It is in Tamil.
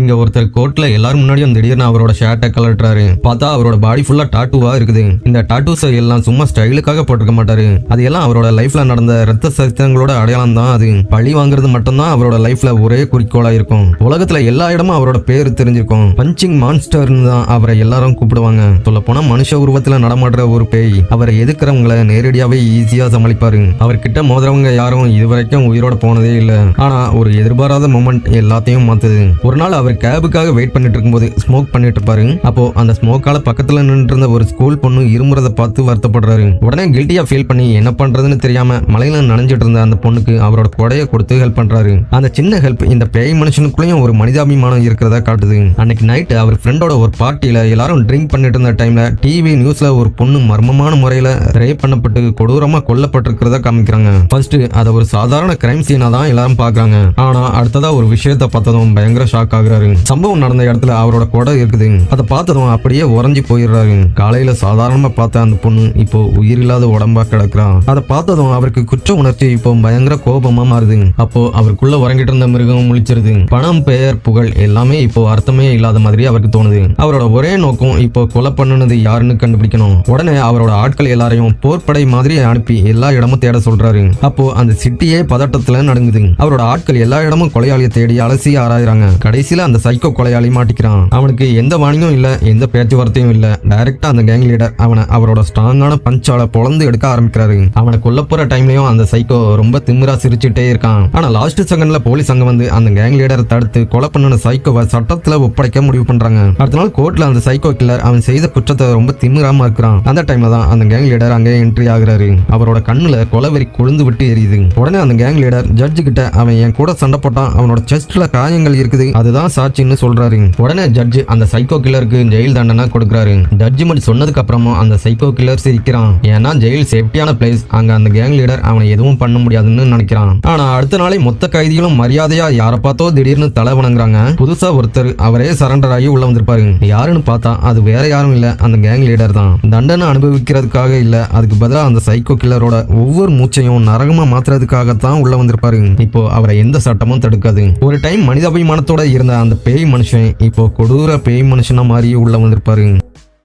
இங்க ஒருத்தர் கோர்ட்ல எல்லாரும் முன்னாடியும் திடீர்னு அவரோட ஷர்ட்டை கலட்டுறாரு. பார்த்தா அவரோட பாடி ஃபுல்லா டாட்டூவா இருக்குது. இந்த டாட்டூஸ் எல்லாம் சும்மா ஸ்டைலுக்காக போட்டிருக்க மாட்டாரு. அது எல்லாம் அவரோட லைஃப்ல நடந்த ரத்த சரித்திரங்களோட அடையாளம் தான். அது பழி வாங்குறது மட்டும்தான் அவரோட லைஃப்ல ஒரே குறிக்கோளா இருக்கும். உலகத்துல எல்லா இடமும் அவரோட பேர் தெரிஞ்சிருக்கும். பஞ்சிங் மான்ஸ்டர்னு தான் அவரை எல்லாரும் கூப்பிடுவாங்க. சொல்ல போனா மனுஷ உருவத்துல நடமாடுற ஒரு பேய். அவரை எதிர்க்கிறவங்களை நேரடியாவே ஈஸியா சமாளிப்பாரு. அவர்கிட்ட மோதுறவங்க யாரும் இதுவரைக்கும் உயிரோட போனதே இல்ல. ஆனா ஒரு எதிர்பாராத மொமெண்ட் எல்லாத்தையும் மாத்துது. ஒரு நாள் அவர் கேபுக்காக வெயிட் பண்ணிட்டு இருக்கும்போது ஸ்மோக் பண்ணிட்டு இருப்பாரு. அப்போ அந்த ஸ்மோக்கால பக்கத்துல நின்று இருந்த ஒரு ஸ்கூல் பொண்ணு இருமுறத பார்த்து வருத்தப்படுறாரு. உடனே கில்ட்டியா ஃபீல் பண்ணி என்ன பண்றதுன்னு தெரியாம மலையில நனைஞ்சிட்டு இருந்த அந்த பொண்ணுக்கு அவரோட கொடையை கொடுத்து ஹெல்ப் பண்றாரு. அந்த சின்ன ஹெல்ப் இந்த பேய் மனுஷனுக்குள்ளயும் ஒரு மனிதாபிமானம் இருக்கிறதா காட்டுது. அன்னைக்கு நைட் அவர் ஃப்ரெண்டோட ஒரு பார்ட்டியில எல்லாரும் ட்ரிங்க் பண்ணிட்டு இருந்த டைம்ல டிவி நியூஸ்ல ஒரு பொண்ணு மர்மமான முறையில ரேப் பண்ணப்பட்டு கொடூரமா கொல்லப்பட்டிருக்கிறதா காமிக்கிறாங்க. ஃபர்ஸ்ட் அதை ஒரு சாதாரண கிரைம் சீனா தான் எல்லாரும் பாக்குறாங்க. ஆனா அடுத்ததா ஒரு விஷயத்தை பார்த்ததும் பயங்கர ஷாக் ஆகுறாரு. சம்பவம் நடந்த இடத்துல அவரோட கொடை இருக்குது. அதை பார்த்ததும் அப்படியே உறைஞ்சி போயிடுறாரு. காலையில சாதாரணமா பார்த்த அந்த பொண்ணு இப்போ உயிரில்லாத உடம்பா கிடக்குறான். அதை பார்த்ததும் அவருக்கு குற்ற உணர்ச்சி இப்போ பயங்கர கோபமா மாறுது. அப்போ அவருக்குள்ள உறங்கிட்டு இருந்த மிருகம் முழிச்சிருது. பணம், பெயர், புகழ் எல்லாமே இப்போ அர்த்தமே இல்லாத மாதிரி அவருக்கு தோணுது. அவரோட ஒரே நோக்கம் இப்போ கொலை பண்ணுனது யாருன்னு கண்டுபிடிக்கணும். உடனே அவரோட ஆட்கள் எல்லாரையும் போர்ப்படை மாதிரி அனுப்பி எல்லா இடமும் தேட சொல்றாரு. அப்போ அந்த சிட்டியே பதட்டத்துல நடுங்குது. அவரோட ஆட்கள் எல்லா இடமும் கொலையாளியை தேடி அலசி ஆராயிறாங்க. கடைசியில அந்த சைக்கோ கொலையாளி மாட்டிக்கிறான். அவனுக்கு எந்த வாணியும் இல்ல, எந்த பேச்சுவார்த்தையும் இல்ல. டைரக்டா அந்த கேங் லீடர் அவனை அவரோட ஸ்ட்ராங்கான பஞ்சால பொளந்து எடுக்க ஆரம்பிக்கிறாரு. அவனை கொல்ல போற டைம்லயும் அந்த சைக்கோ ரொம்ப திமிரா சிரிச்சுட்டே இருக்கான். ஆனா லாஸ்ட் செகண்ட்ல போலீஸ் அங்க வந்து அந்த கேங் லீடரை தடுத்து கொலை பண்ண சைக்கோவை சட்டத்துல ஒப்படைக்க முடிவு பண்றாங்க. அடுத்த நாள் கோர்ட்ல அந்த சைக்கோ கில்லர் அவன் செய்த குற்றத்தை ரொம்ப திமிராம இருக்கிறான். அந்த டைம்ல தான் அந்த கேங் லீடர் அங்கே என்ட்ரி ஆகுறாரு. அவரோட கண்ணுல கொலைவெறி கொழுந்து விட்டு எரியுது. உடனே அந்த கேங் லீடர் ஜட்ஜு கிட்ட அவன் என் கூட சண்டை போட்டான், அவனோட செஸ்ட்ல காயங்கள் இருக்குது, அதுதான் சாட்சின்னு சொல்றாரு. உடனே ஜட்ஜ் அந்த சைக்கோ கில்லருக்கு ஜெயில் தண்டனை கொடுக்கறாரு. ஜட்ஜ்மெண்ட் சொன்னதுக்கு அப்புறமும் அந்த சைக்கோ கில்லர் சிரிக்கிறான். ஏன்னா ஜெயில் சேஃப்டியான பிளேஸ். அங்க அந்த கேங் லீடர் அவனை எதுவும் பண்ண முடியாதுன்னு நினைக்கிறான். ஆனா அடுத்த நாளை மொத்த கைதிகளும் மரியாதையா யாரை பார்த்தோ திடீர்னு தலை வணங்குறாங்க. புதுசா ஒருத்தர் அவரே சரண்டர் ஆகி உள்ள வந்திருப்பாரு. யாருன்னு பார்த்தா அது வேற யாரும் இல்ல, அந்த கேங் லீடர் தான். தண்டனை அனுபவிக்கிறதுக்காக இல்ல, அதுக்கு பதிலா அந்த சைக்கோ கில்லரோட ஒவ்வொரு மூச்சையும் நரகமா மாத்துறதுக்காகத்தான் உள்ள வந்திருப்பாரு. இப்போ அவரை எந்த சட்டமும் தடுக்காது. ஒரு டைம் மனிதாபிமானத்தோட இருந்த அந்த பேய் மனுஷன் இப்போ கொடூர பேய் மனுஷனா மாறி உள்ள வந்திருப்பாரு.